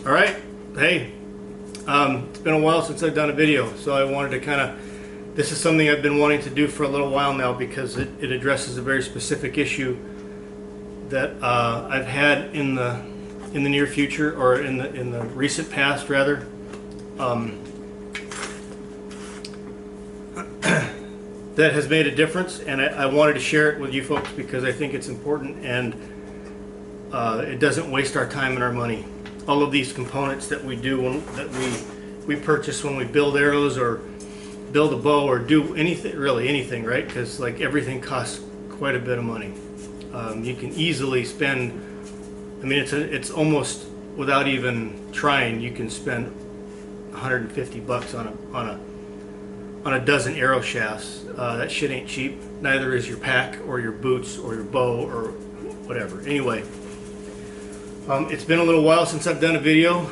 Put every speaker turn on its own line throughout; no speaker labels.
All right, hey, it's been a while since I've done a video, so I wanted to this is something I've been wanting to do for a little while now because it addresses a very specific issue that I've had in the near future, or in the recent past rather. That has made a difference, and I wanted to share it with you folks because I think it's important, and it doesn't waste our time and our money. All of these components that we do, that we purchase when we build arrows or build a bow or do anything, really anything, right? Because like everything costs quite a bit of money. You can easily spend, I mean, it's almost without even trying, you can spend $150 on a dozen arrow shafts. That shit ain't cheap. Neither is your pack or your boots or your bow or whatever. Anyway, it's been a little while since I've done a video.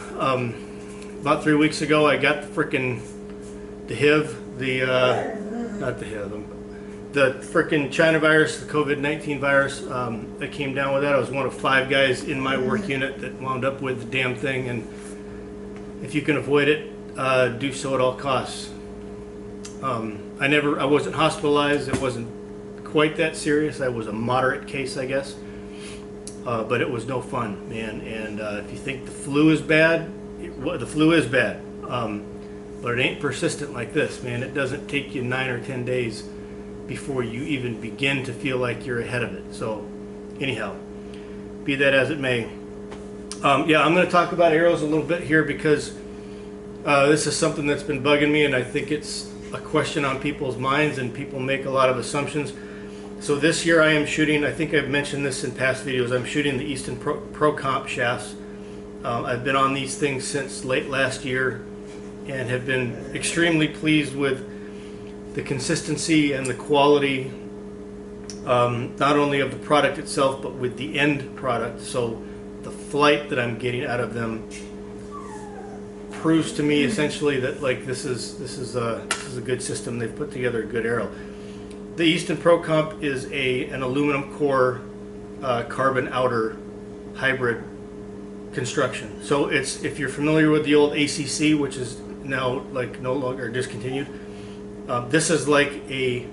About 3 weeks ago, I got the HIV, the frickin' China virus, the COVID-19 virus. That came down with that. I was one of 5 guys in my work unit that wound up with the damn thing, and if you can avoid it, do so at all costs. I wasn't hospitalized. It wasn't quite that serious. I was a moderate case, I guess. But it was no fun, man. And if you think the flu is bad, the flu is bad. But it ain't persistent like this, man. It doesn't take you 9 or 10 days before you even begin to feel like you're ahead of it. So anyhow, be that as it may. Yeah, I'm going to talk about arrows a little bit here because this is something that's been bugging me, and I think it's a question on people's minds, and people make a lot of assumptions. So this year I am shooting, I think I've mentioned this in past videos, I'm shooting the Easton Pro Comp shafts. I've been on these things since late last year and have been extremely pleased with the consistency and the quality, not only of the product itself, but with the end product. So the flight that I'm getting out of them proves to me essentially that like this is a good system. They've put together a good arrow. The Easton Pro Comp is an aluminum core carbon outer hybrid construction. So it's, if you're familiar with the old ACC, which is now like no longer discontinued, this is like a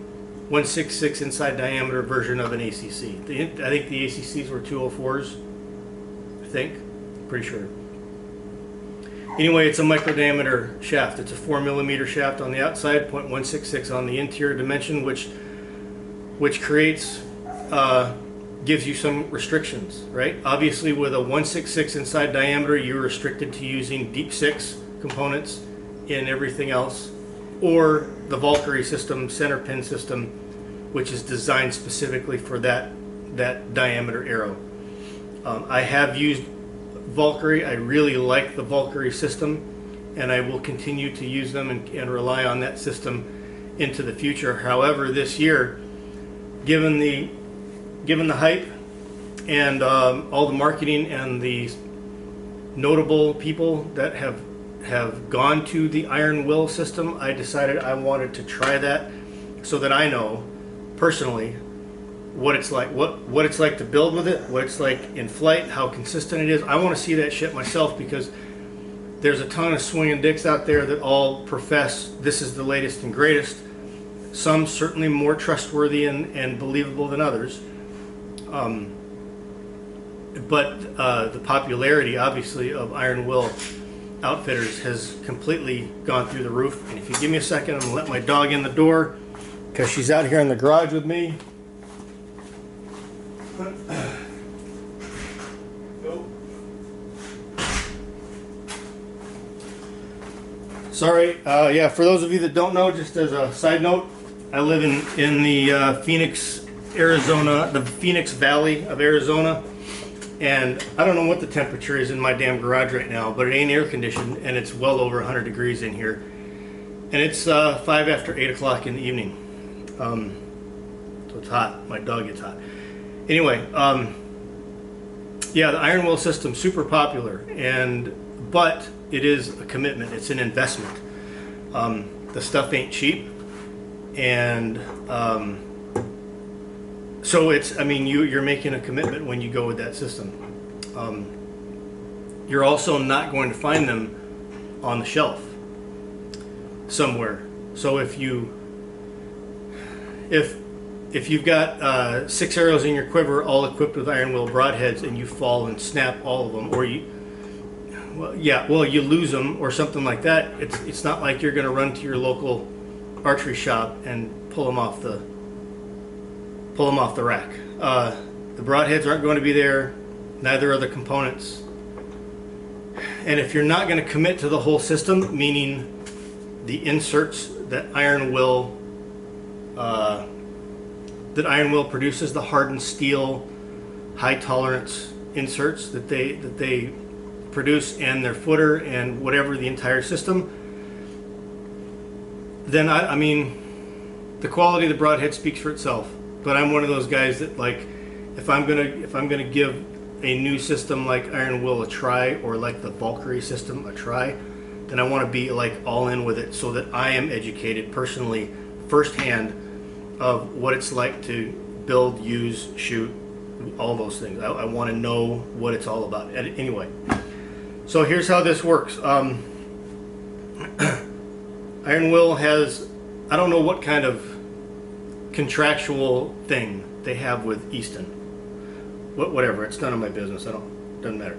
1/66 inside diameter version of an ACC. I think the ACCs were 204s. I think, pretty sure. Anyway, it's a micro diameter shaft. It's a 4mm shaft on the outside, 0.166 on the interior dimension, which creates, gives you some restrictions, right? Obviously, with a 1/66 inside diameter, you're restricted to using deep 6 components in everything else, or the Valkyrie system, center pin system, which is designed specifically for that diameter arrow. I have used Valkyrie. I really like the Valkyrie system, and I will continue to use them and rely on that system into the future. However, this year, given the hype and all the marketing and the notable people that have gone to the Ironwill system, I decided I wanted to try that so that I know personally what it's like, what it's like to build with it, what it's like in flight, how consistent it is. I want to see that shit myself, because there's a ton of swinging dicks out there that all profess this is the latest and greatest. Some certainly more trustworthy and believable than others. But the popularity, obviously, of Ironwill Outfitters has completely gone through the roof. And if you give me a second, I'm going to let my dog in the door because she's out here in the garage with me. Sorry, yeah, for those of you that don't know, just as a side note, I live in the Phoenix, Arizona, the Phoenix Valley of Arizona, and I don't know what the temperature is in my damn garage right now, but it ain't air conditioned, and it's well over 100 degrees in here, and it's 5 after 8 o'clock in the evening, so it's hot. My dog gets hot. Anyway, yeah, the Ironwill system, super popular, but it is a commitment. It's an investment. The stuff ain't cheap, and so it's, I mean, you're making a commitment when you go with that system. you're also not going to find them on the shelf somewhere. So if you've got 6 arrows in your quiver, all equipped with Ironwill broadheads, and you fall and snap all of them, or you lose them or something like that, it's not like you're going to run to your local archery shop and pull them off the rack. The broadheads aren't going to be there, neither are the components. And if you're not going to commit to the whole system, meaning the inserts that Ironwill produces, the hardened steel, high tolerance inserts that they produce, and their footer and whatever, the entire system, then I mean, the quality of the broadhead speaks for itself. But I'm one of those guys that, like, if I'm gonna give a new system like Ironwill a try, or like the Valkyrie system a try, then I want to be like all in with it, so that I am educated personally, firsthand, of what it's like to build, use, shoot, all those things. I want to know what it's all about. Anyway, so here's how this works. Ironwill has, I don't know what kind of contractual thing they have with Easton. Whatever, it's none of my business. Doesn't matter.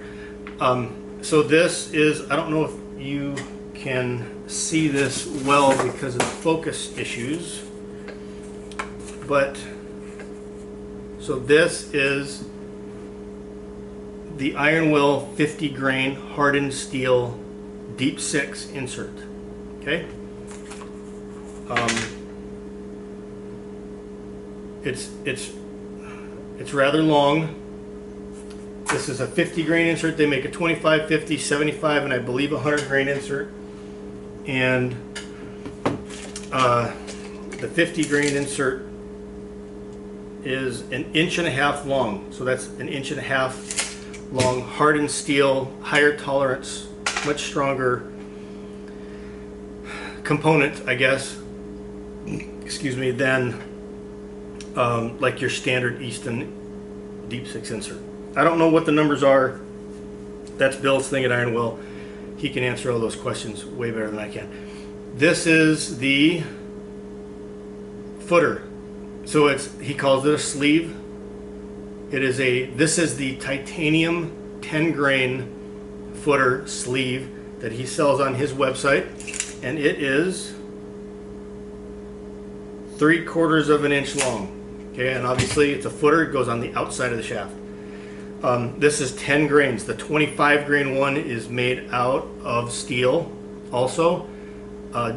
So this is, I don't know if you can see this well because of focus issues, but so this is the Ironwill 50 grain hardened steel deep 6 insert. Okay. It's rather long. This is a 50 grain insert. They make a 25, 50, 75, and I believe a 100 grain insert. And the 50 grain insert is 1.5 inches long. So that's 1.5 inches long, hardened steel, higher tolerance, much stronger component, I guess, excuse me, than like your standard Easton Deep 6 insert. I don't know what the numbers are. That's Bill's thing at Ironwill. He can answer all those questions way better than I can. This is the footer. So he calls it a sleeve. This is the titanium 10 grain footer sleeve that he sells on his website, and it is 3/4 of an inch long. Okay, and obviously it's a footer. It goes on the outside of the shaft. This is 10 grains. The 25 grain one is made out of steel also,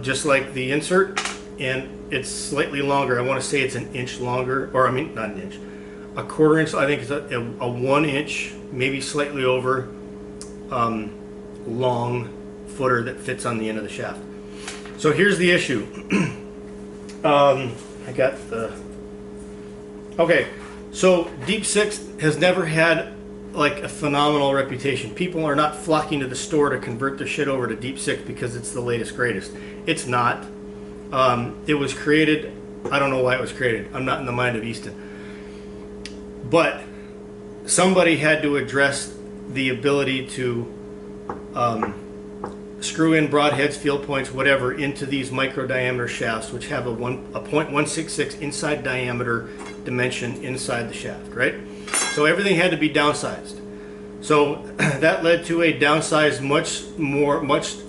just like the insert, and it's slightly longer. I want to say it's 1 inch longer, or I mean, not 1 inch, 1/4 inch. I think it's a 1 inch, maybe slightly over, long footer that fits on the end of the shaft. So here's the issue. Okay, so Deep 6 has never had like a phenomenal reputation. People are not flocking to the store to convert their shit over to Deep 6 because it's the latest, greatest. It's not. It was created, I don't know why it was created. I'm not in the mind of Easton. But somebody had to address the ability to screw in broadheads, field points, whatever, into these micro diameter shafts, which have a 0.166 inside diameter dimension inside the shaft, right? So everything had to be downsized. So that led to a downsized, much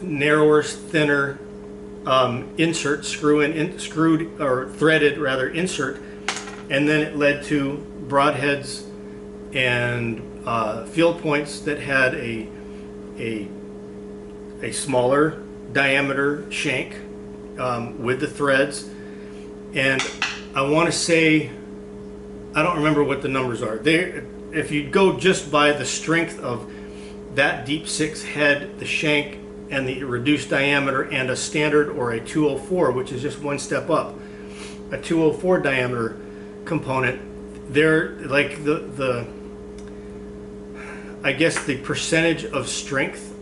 narrower, thinner insert, screwed or threaded rather insert, and then it led to broadheads and field points that had a smaller diameter shank with the threads. And I want to say, I don't remember what the numbers are. If you go just by the strength of that Deep 6 head, the shank, and the reduced diameter, and a standard or a 204, which is just one step up, a 204 diameter component, they're like I guess the percentage of strength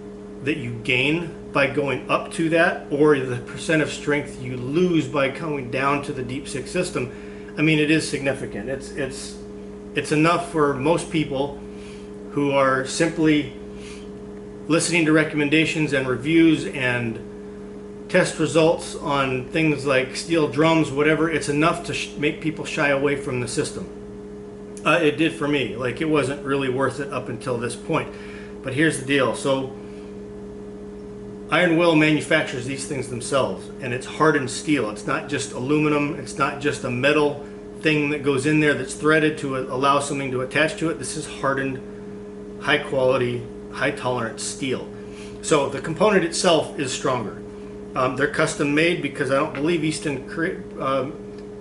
that you gain by going up to that, or the percent of strength you lose by coming down to the Deep 6 system, I mean, it is significant. It's enough for most people who are simply listening to recommendations and reviews and test results on things like steel drums, whatever, it's enough to make people shy away from the system. It did for me. Like, it wasn't really worth it up until this point. But here's the deal. So Ironwill manufactures these things themselves, and it's hardened steel. It's not just aluminum. It's not just a metal thing that goes in there that's threaded to allow something to attach to it. This is hardened, high quality, high tolerance steel. So the component itself is stronger. They're custom made because I don't believe Easton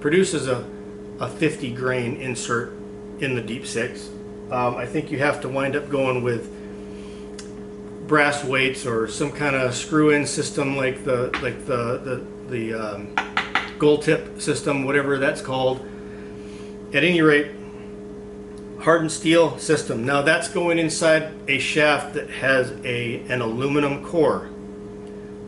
produces a 50 grain insert in the Deep 6. I think you have to wind up going with brass weights or some kind of screw-in system like the gold tip system, whatever that's called. At any rate, hardened steel system. Now that's going inside a shaft that has an aluminum core.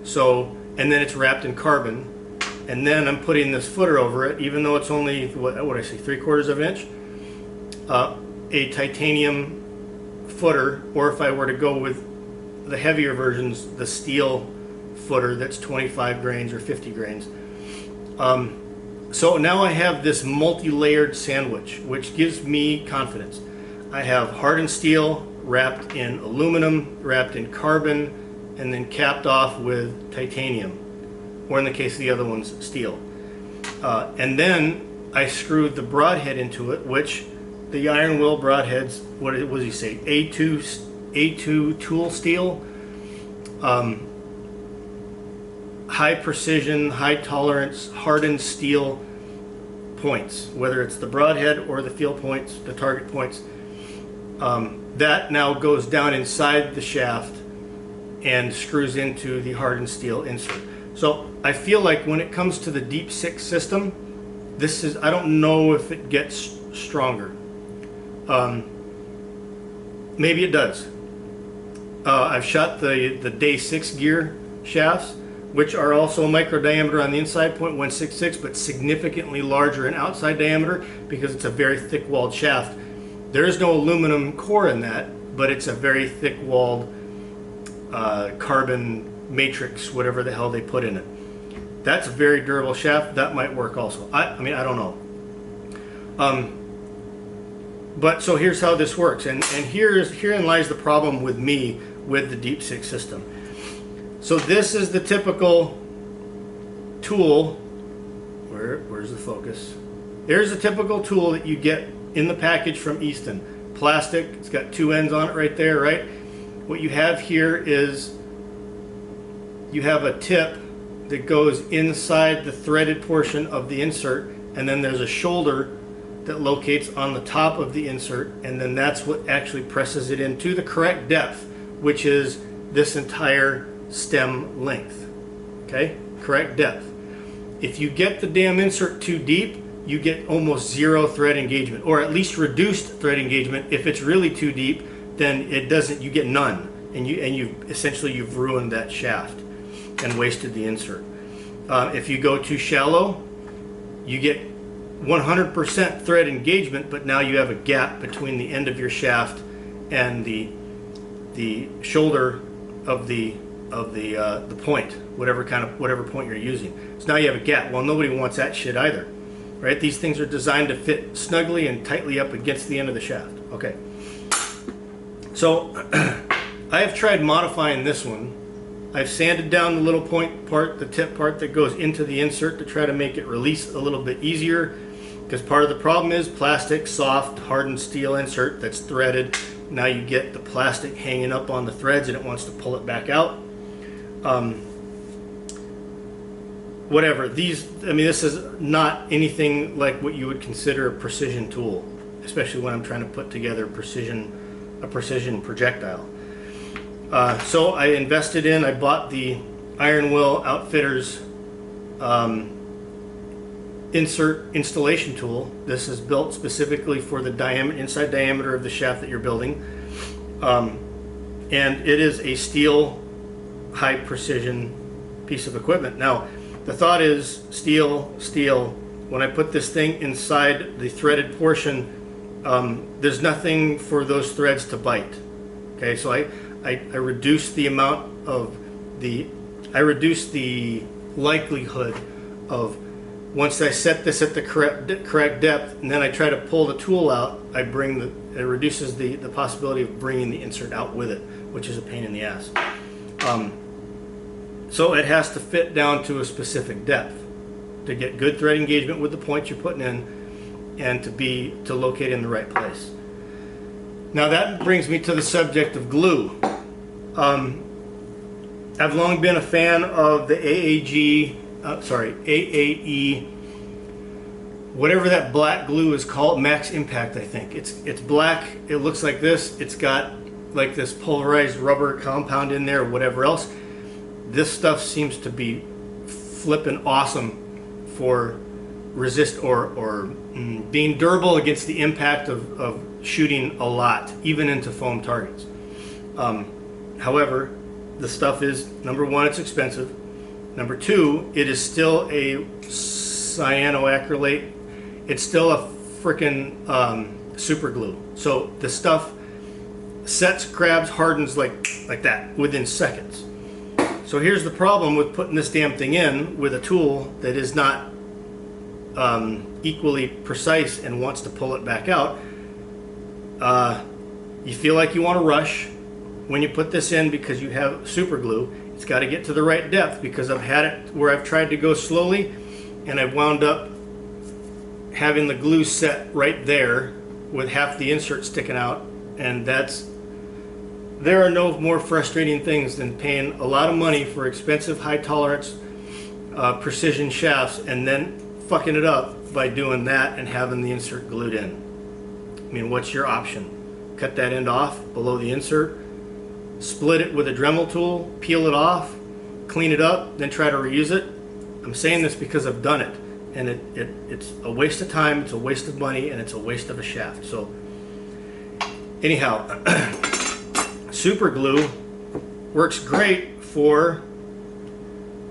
So, and then it's wrapped in carbon. And then I'm putting this footer over it, even though it's only, what would I say, 3/4 of an inch? A titanium footer, or if I were to go with the heavier versions, the steel footer that's 25 grains or 50 grains. So now I have this multi-layered sandwich, which gives me confidence. I have hardened steel wrapped in aluminum, wrapped in carbon, and then capped off with titanium, or in the case of the other ones, steel. And then I screwed the broadhead into it, which the Ironwill broadheads, what does he say, A2 tool steel, high precision, high tolerance, hardened steel points, whether it's the broadhead or the field points, the target points. That now goes down inside the shaft and screws into the hardened steel insert. So I feel like when it comes to the Deep 6 system, this is, I don't know if it gets stronger. Maybe it does. I've shot the day 6 gear shafts, which are also micro diameter on the inside, 0.166, but significantly larger in outside diameter because it's a very thick walled shaft. There is no aluminum core in that, but it's a very thick walled carbon matrix, whatever the hell they put in it. That's a very durable shaft. That might work also. I mean, I don't know. But so here's how this works, and herein lies the problem with me with the Deep 6 system. So this is the typical tool. Where's the focus? There's a typical tool that you get in the package from Easton. Plastic, it's got 2 ends on it right there, right? What you have here is you have a tip that goes inside the threaded portion of the insert, and then there's a shoulder that locates on the top of the insert, and then that's what actually presses it into the correct depth, which is this entire stem length. Okay, correct depth. If you get the damn insert too deep, you get almost 0 thread engagement, or at least reduced thread engagement. If it's really too deep, then it doesn't, you get none, and you've ruined that shaft and wasted the insert. If you go too shallow, you get 100% thread engagement, but now you have a gap between the end of your shaft and the shoulder of the point, whatever point you're using. So now you have a gap. Well, nobody wants that shit either, right? These things are designed to fit snugly and tightly up against the end of the shaft. Okay. So I have tried modifying this one. I've sanded down the little point part, the tip part that goes into the insert, to try to make it release a little bit easier, because part of the problem is plastic, soft, hardened steel insert that's threaded. Now you get the plastic hanging up on the threads and it wants to pull it back out. Whatever. This is not anything like what you would consider a precision tool, especially when I'm trying to put together a precision projectile. So I invested I bought the Ironwill Outfitters insert installation tool. This is built specifically for the inside diameter of the shaft that you're building. And it is a steel, high precision piece of equipment. Now, the thought is steel. When I put this thing inside the threaded portion, there's nothing for those threads to bite. Okay, so I reduce the amount of I reduce the likelihood of, once I set this at the correct depth, and then I try to pull the tool out, it reduces the possibility of bringing the insert out with it, which is a pain in the ass. So it has to fit down to a specific depth to get good thread engagement with the points you're putting in, and to locate in the right place. Now that brings me to the subject of glue. I've long been a fan of the AAE, whatever that black glue is called, Max Impact, I think. It's black, it looks like this, it's got like this pulverized rubber compound in there or whatever else. This stuff seems to be flippin' awesome for being durable against the impact of shooting a lot, even into foam targets. However, the stuff is, number one, it's expensive. Number two, it is still a cyanoacrylate. It's still a frickin' super glue. So the stuff sets, grabs, hardens like that within seconds. So here's the problem with putting this damn thing in with a tool that is not equally precise and wants to pull it back out. You feel like you want to rush when you put this in because you have super glue. It's got to get to the right depth, because I've had it where I've tried to go slowly and I've wound up having the glue set right there with half the insert sticking out, and there are no more frustrating things than paying a lot of money for expensive high tolerance precision shafts and then fucking it up by doing that and having the insert glued in. I mean, what's your option? Cut that end off below the insert, split it with a Dremel tool, peel it off, clean it up, then try to reuse it. I'm saying this because I've done it, and it's a waste of time, it's a waste of money, and it's a waste of a shaft. So anyhow, super glue works great for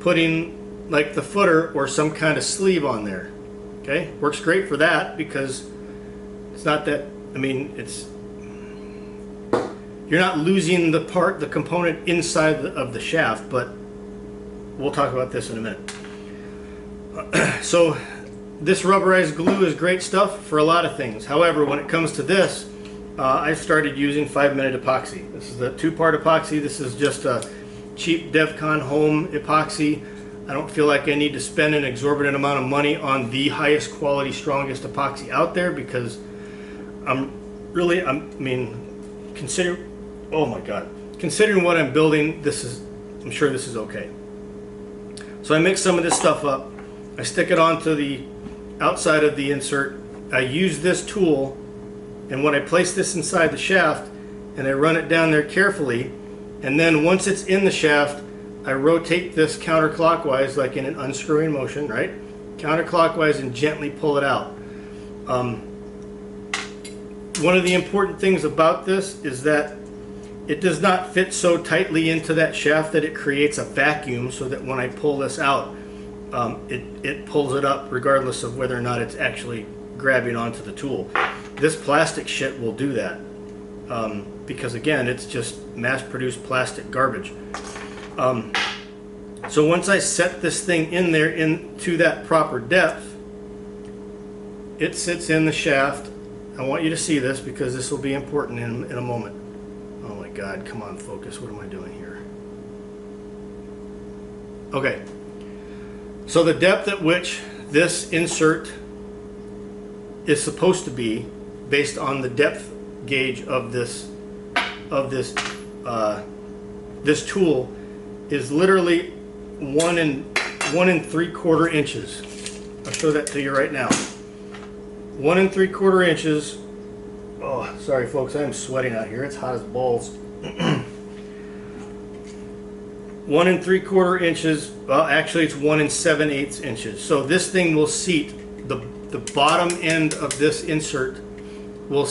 putting like the footer or some kind of sleeve on there. Okay, works great for that because it's not that, I mean, you're not losing the component inside of the shaft, but we'll talk about this in a minute. So this rubberized glue is great stuff for a lot of things. However, when it comes to this, I've started using 5-minute epoxy. This is a 2-part epoxy. This is just a cheap DevCon home epoxy. I don't feel like I need to spend an exorbitant amount of money on the highest quality, strongest epoxy out there, because considering what I'm building, I'm sure this is okay. So I mix some of this stuff up. I stick it onto the outside of the insert. I use this tool, and when I place this inside the shaft and I run it down there carefully, and then once it's in the shaft, I rotate this counterclockwise, like in an unscrewing motion, right? Counterclockwise, and gently pull it out. One of the important things about this is that it does not fit so tightly into that shaft that it creates a vacuum, so that when I pull this out, it pulls it up regardless of whether or not it's actually grabbing onto the tool. This plastic shit will do that, because again, it's just mass-produced plastic garbage. So once I set this thing in there into that proper depth, it sits in the shaft. I want you to see this because this will be important in a moment. Oh my God, come on, focus. What am I doing here? Okay. So the depth at which this insert is supposed to be, based on the depth gauge of this tool, is literally 1 3/4 inches. I'll show that to you right now. 1 3/4 inches. Oh, sorry folks, I'm sweating out here. It's hot as balls. 1 3/4 inches. Well, actually, it's 1 7/8 inches. So this thing will seat the bottom end of this insert will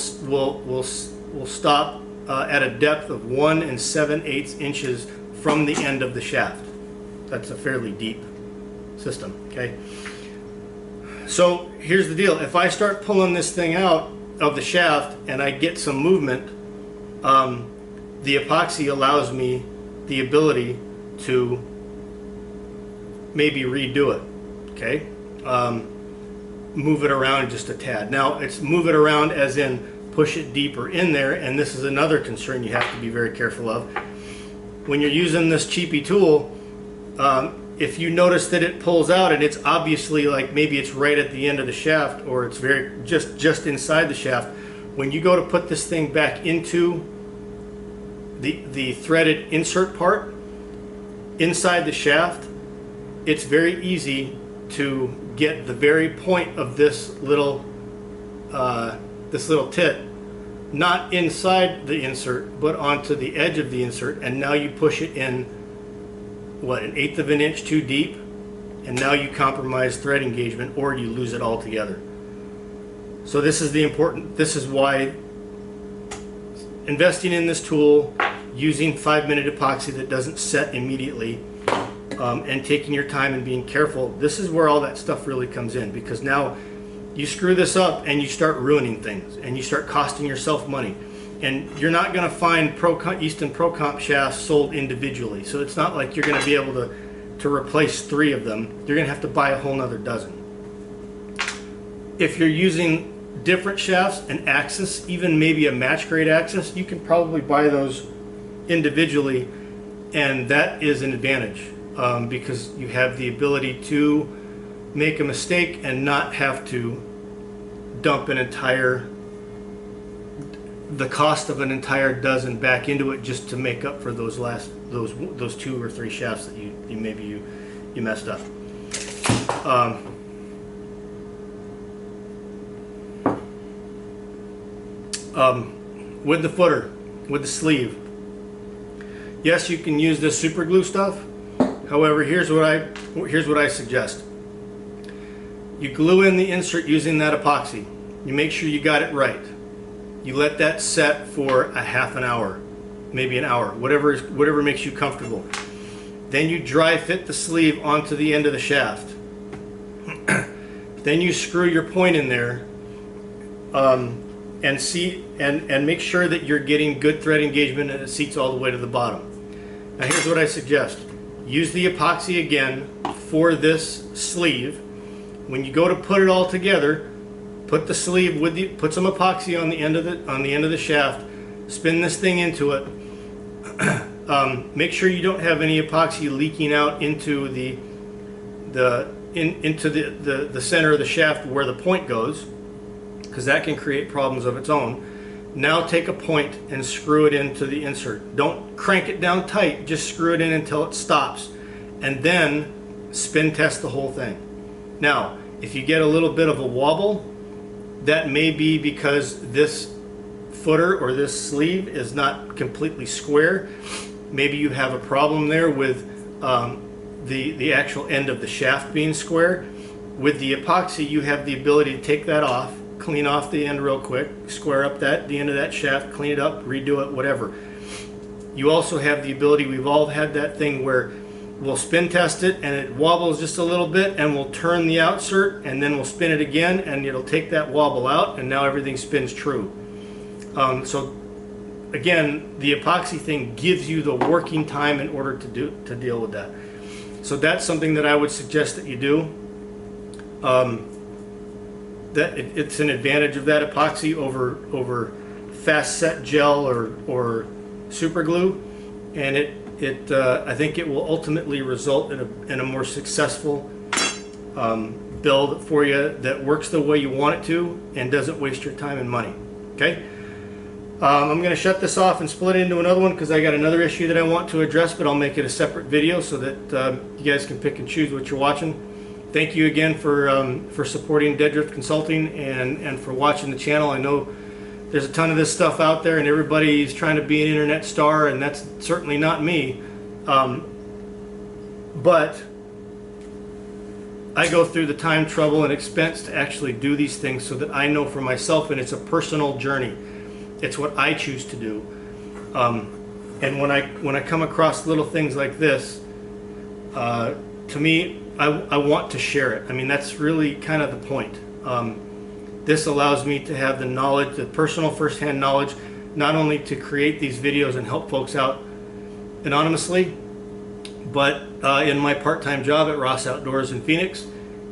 stop at a depth of 1 7/8 inches from the end of the shaft. That's a fairly deep system. Okay. So here's the deal. If I start pulling this thing out of the shaft and I get some movement, the epoxy allows me the ability to maybe redo it, okay? Move it around just a tad. Now, it's move it around as in push it deeper in there, and this is another concern you have to be very careful of. When you're using this cheapy tool, if you notice that it pulls out and it's obviously like maybe it's right at the end of the shaft, or it's very just inside the shaft, when you go to put this thing back into the threaded insert part inside the shaft, it's very easy to get the very point of this little tit not inside the insert but onto the edge of the insert, and now you push it in what, 1/8 of an inch too deep, and now you compromise thread engagement or you lose it altogether. So this is why investing in this tool, using 5-minute epoxy that doesn't set immediately, and taking your time and being careful, this is where all that stuff really comes in, because now you screw this up and you start ruining things and you start costing yourself money. And you're not going to find Easton Pro Comp shafts sold individually, so it's not like you're going to be able to replace 3 of them. You're going to have to buy a whole nother dozen. If you're using different shafts, an axis, even maybe a match grade axis, you can probably buy those individually, and that is an advantage, because you have the ability to make a mistake and not have to dump the cost of an entire dozen back into it just to make up for those 2 or 3 shafts that you messed up. With the footer, with the sleeve, yes, you can use this super glue stuff. However, here's what I suggest. You glue in the insert using that epoxy. You make sure you got it right. You let that set for a half an hour, maybe an hour, whatever makes you comfortable. Then you dry fit the sleeve onto the end of the shaft. Then you screw your point in there, and make sure that you're getting good thread engagement and it seats all the way to the bottom. Now here's what I suggest. Use the epoxy again for this sleeve. When you go to put it all together, put the sleeve put some epoxy on the end of the shaft, spin this thing into it. Make sure you don't have any epoxy leaking out into the center of the shaft where the point goes, because that can create problems of its own. Now take a point and screw it into the insert. Don't crank it down tight, just screw it in until it stops, and then spin test the whole thing. Now, if you get a little bit of a wobble, that may be because this footer or this sleeve is not completely square. Maybe you have a problem there with the actual end of the shaft being square. With the epoxy, you have the ability to take that off, clean off the end real quick, square up the end of that shaft, clean it up, redo it, whatever. You also have the ability, we've all had that thing where we'll spin test it and it wobbles just a little bit, and we'll turn the outsert and then we'll spin it again and it'll take that wobble out, and now everything spins true. So again, the epoxy thing gives you the working time in order to deal with that. So that's something that I would suggest that you do. It's an advantage of that epoxy over fast set gel or super glue, and I think it will ultimately result in a more successful build for you that works the way you want it to and doesn't waste your time and money. Okay, I'm going to shut this off and split it into another one because I got another issue that I want to address, but I'll make it a separate video so that you guys can pick and choose what you're watching. Thank you again for supporting Dead Drift Consulting and for watching the channel. I know there's a ton of this stuff out there and everybody's trying to be an internet star, and that's certainly not me. But I go through the time, trouble, and expense to actually do these things so that I know for myself, and it's a personal journey. It's what I choose to do. And when I come across little things like this, to me, I want to share it. I mean, that's really kind of the point. This allows me to have the knowledge, the personal first-hand knowledge, not only to create these videos and help folks out anonymously, but in my part-time job at Ross Outdoors in Phoenix,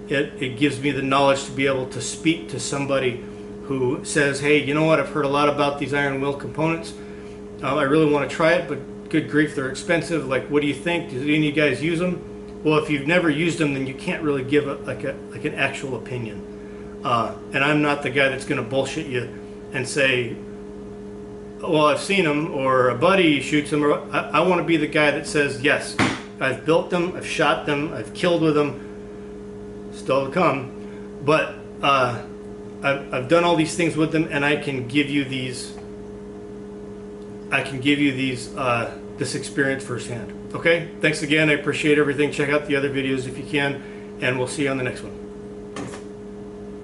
it gives me the knowledge to be able to speak to somebody who says, hey, you know what, I've heard a lot about these Ironwill components. I really want to try it, but good grief, they're expensive. Like, what do you think? Do any of you guys use them? Well, if you've never used them, then you can't really give like an actual opinion. And I'm not the guy that's going to bullshit you and say, well, I've seen them, or a buddy shoots them. Or I want to be the guy that says, yes, I've built them, I've shot them, I've killed with them, still to come. But I've done all these things with them, and I can give you these. This experience firsthand. Okay, thanks again. I appreciate everything. Check out the other videos if you can, and we'll see you on the next one.